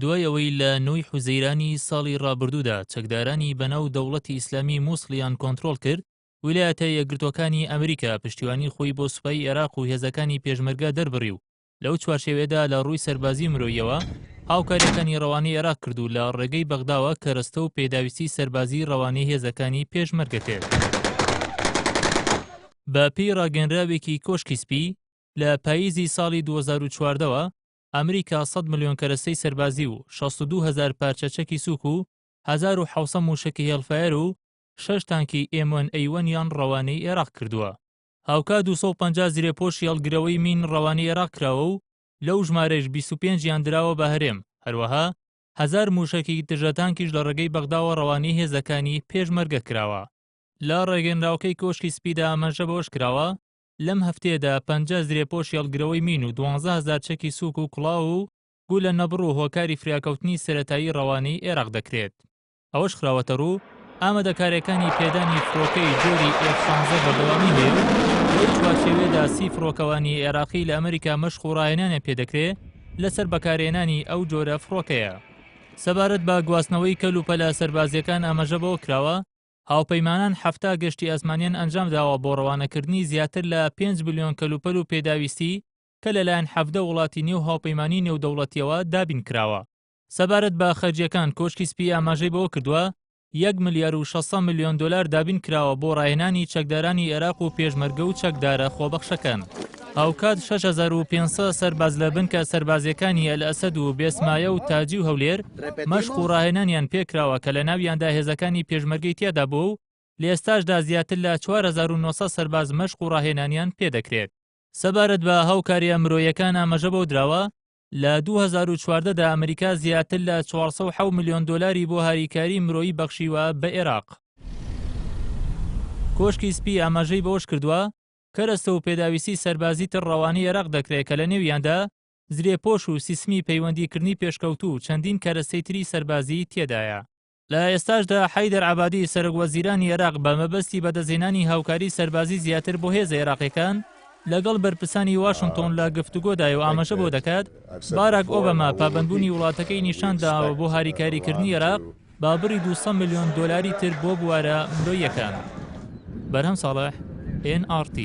دوای ئەوەی لە 9 حوزەیرانی ساڵی ڕابردوودا چەکدارانی بەناو دەوڵەتی ئیسلامی مووسڵیان کۆنتڕۆڵ کرد، ویلایەتە یەکگرتووەکانی ئەمریکا پشتیوانی خۆی بۆ سوپای عێراق و هێزەکانی پێشمەرگە دەربڕی و لەو چوارچێوێدا لە ڕووی سەربازی مرۆییەوە هاوکاریەکانی ڕەوانەی عێراق کرد و لە ڕێگەی بەغداوە کە ڕستە و پێداویستی سەربازی ڕەوانەی هێزەکانی پێشمەرگە کرد. بە پێی ڕاگەنراوێکی کۆشکی سپی لە پاییزی ساڵی 2014ەوە ئەمریکا 100 ملیۆن کەرەستەی سەربازی و 62,000 پارچەچەکی سووک و 1700 موشکی هێڵفایر و 6 تانکی M1A1 یان ڕەوانەی عێراق کردووە. هاوکات 250 زیرەپۆشی هەڵگرەوەی مین ڕەوانەی عێراق کراوە و لەو ژمارەش 25 یان دراوە بە هەرێم. هەروەها 1000 موشکی دژەتانکیش لە ڕێگەی بەغداوە ڕەوانەی هێزەکانی پێشمەرگە کراوە. لە ڕێگەنراوەکەی کۆشکی سپیدا ئاماژە بەوەش کراوە لەم هەفتەیەدا 50 زیرەپۆشی هەڵگرەوەی مین و 12,000 چەکی سووک و کوڵاو و گو لە نەبڕ و هۆکاری فراکەوتنی سەرەتایی ڕەوانەی عێراق دەکرێت. ئەوەش خراوەتە ڕوو ئامادەکاریەکانی پێدانی فرۆکەی جۆری F-16 بەردەوامی هەیە و لەو چوارچێوێدا 30 فرۆکەوانی عێراقی لە ئەمریکا مەشق و ڕاهێنانیان پێدەکرێت لەسەر بەکارهێنانی ئەو جۆرە فرۆکەیە. سەبارەت بە گواستنەوەی کەلوپەلە سەربازیەکان ئاماژە بەوە کراوە هاوپەیمانان 70 گەشتی ئاسمانیان ئەنجام داوە بۆ ڕەوانەکردنی زیاتر لە 5 بلیۆن کەلوپەل و پێداویستی کە لەلایەن 17 وڵاتی نێو هاوپەیمانی نێودەوڵەتیەوە دابین کراوە. سەبارەت بە خەرجیەکان کۆشکی سپی ئاماژەی بەوە کردووە 1 ملیار و 600 ملیۆن دلار دابین کراوە بۆ ڕاهێنانی چەکدارانی عێراق و پێشمەرگە و چەکدارە خۆبەخشەکان. هاوکات 6500 سەرباز لە بنکە سەربازیەکانی ئەلئەسەد و بێسمایە و تاجی و هەولێر مەشق و ڕاهێنانیان پێکراوە کە لە ناویاندا هێزەکانی پێشمەرگەی تێدا بوو و لە ئێستاشدا زیاتر لە 4900 سەرباز مەشق و ڕاهێنانیان پێدەکرێت. سەبارەت بە هاوکاریە مرۆیەکان ئاماژە بەو دراوە لە 2014دا ئەمریکا زیاتر لە 407 ملیۆن دلاری بۆ هاریکاری مرۆیی بەخشیوە بە عێراق. کۆشکی سپی ئاماژەی بەوەش کردووە کەرەستە و پێداویستی سەربازی تر ڕەوانەی عێراق دەکرێت کە لە نێویاندا زرێپۆش و سیسمی پەیوەندیکردنی پێشکەوتوو و چەندین کەرەستەی تری سەربازی تێدایە. لە ئێستاشدا حەیدەر عەبادی سەرۆکوەزیرانی عێراق بە مەبەستی بەدەستهێنانی هاوکاری سەربازی زیاتر بۆ هێزە عێراقیەکان لەگەڵ بەرپرسانی واشنگتۆن لە گفتوگۆدای و ئاماژە بۆ دەکات باراک ئۆباما پابەندبوونی وڵاتەکەی نیشانداوە بۆ هاریکاریکردنی عێراق با بڕی 200 ملیۆن دلاری تر بۆ بوارە مرۆییەکان. بەرهەم ساڵح NRT